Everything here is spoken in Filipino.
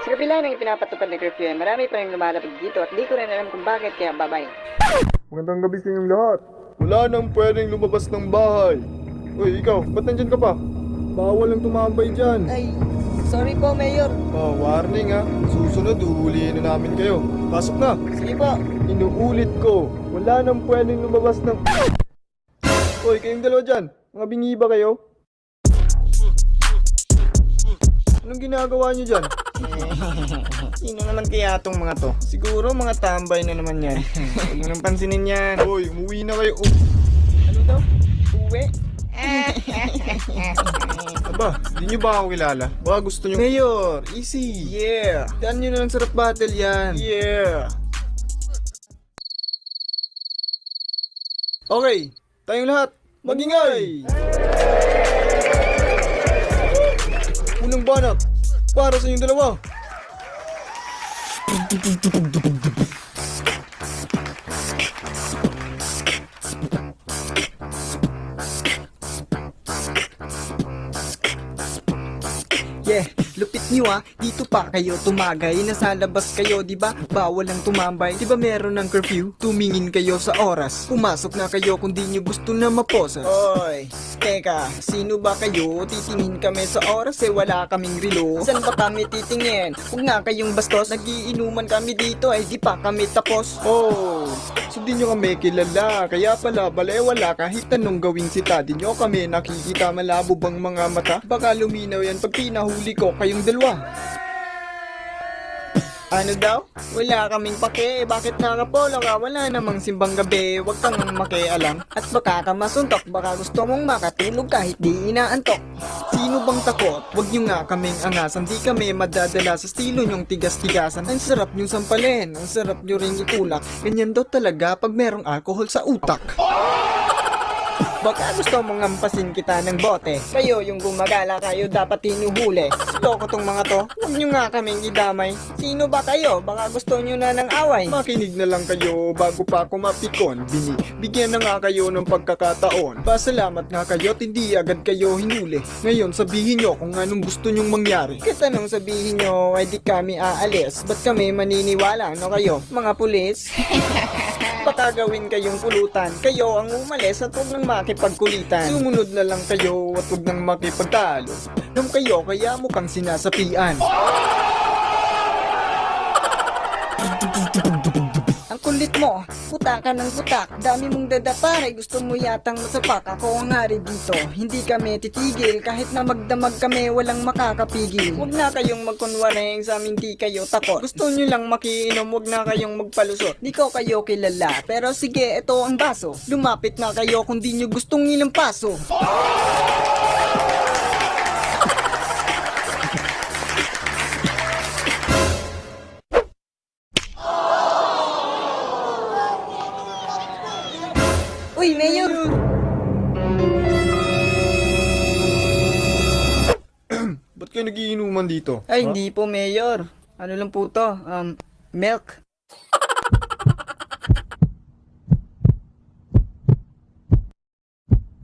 Sa kabila ng ipinapatupad na curfew ay marami pa rin lumalapit dito at di ko rin alam kung bakit kaya babay. Magandang gabi sa inyong lahat. Wala nang pwedeng lumabas ng bahay. Uy, ikaw, ba't nandyan ka pa? Bawal ang tumambay dyan. Ay, sorry po, Mayor. Oh, warning ha. Susunod, uhulihin na namin kayo. Pasok na. Sige po. Inuulit ko, wala nang pwedeng lumabas ng... Uy, kayong dalawa dyan. Mga bingi ba kayo? Anong ginagawa niyo dyan? Sino naman kaya tong mga to? Siguro mga tambay na naman yan. Huwag mo nang pansinin yan. Uy, umuwi na kayo. Ano daw? Uwi? Aba, di niyo ba ako kilala? Baka gusto niyo... Mayor, easy. Yeah! Daan nyo na lang sarap battle yan. Yeah! Okay, tayong lahat, magingay! Unang banat, para sa inyong dalawa. Yeah, lupit nyo dito pa kayo tumagay. Nasa labas kayo, di ba? Bawal ang tumambay. Di ba meron ng curfew? Tumingin kayo sa oras. Pumasok na kayo kung di nyo gusto na maposas. Oy, teka, sino ba kayo? Titingin kami sa oras wala kaming relo. Saan ba kami titingin? Huwag nga kayong bastos. Nagiinuman kami dito di pa kami tapos. Oh, so di nyo kami kilala. Kaya pala balewala kahit anong gawing sita. Di nyo kami nakikita, malabo bang mga mata? Baka luminaw yan pag pinahuli ko kayong dalawa. Ano daw? Wala kaming pake. Bakit nakapolo ka? Wala namang simbang gabi. Huwag kang makialam. At baka ka masuntok. Baka gusto mong makatulog kahit di inaantok. Sino bang takot? Huwag nyo nga kaming angasan. Di kami madadala sa estilo nyong tigas-tigasan. Ang sarap nyong sampalin. Ang sarap nyo ring itulak. Ganyan daw talaga pag merong alcohol sa utak. Baka gusto mong ngampasin kita ng bote. Kayo yung gumagala, kayo dapat hinuhuli. Loko tong mga to, huwag nyo nga kaming idamay. Sino ba kayo? Baka gusto nyo na ng away. Makinig na lang kayo bago pa ako mapikon. Bigyan na nga kayo ng pagkakataon. Pasalamat nga kayo, hindi agad kayo hinuli. Ngayon sabihin nyo kung anong gusto nyong mangyari. Kahit anong sabihin nyo, ay di kami aalis. Ba't kami maniniwala, no kayo? Mga pulis? Baka gawin kayong pulutan. Kayo ang umalis at huwag nang makipagkulitan. Sumunod na lang kayo at huwag nang makipagtalo. Nam kayo kaya mukhang sinasapian. Ang kulit mo, puta ka ng putak. Dami mong dadaparay, gusto mo yatang masapak. Ako ang hari dito, hindi kami titigil. Kahit na magdamag kami, walang makakapigil. Huwag na kayong magkunwaring sa amin, di kayo takot. Gusto nyo lang makiinom, huwag na kayong magpalusot. Di ko kayo kilala, pero sige, ito ang baso. Lumapit na kayo kung di nyo gustong ilang paso. Uy, Mayor! Ba't kayo nagiinuman dito? Ay, Ha? hindi po, Mayor. Ano lang po to? Milk.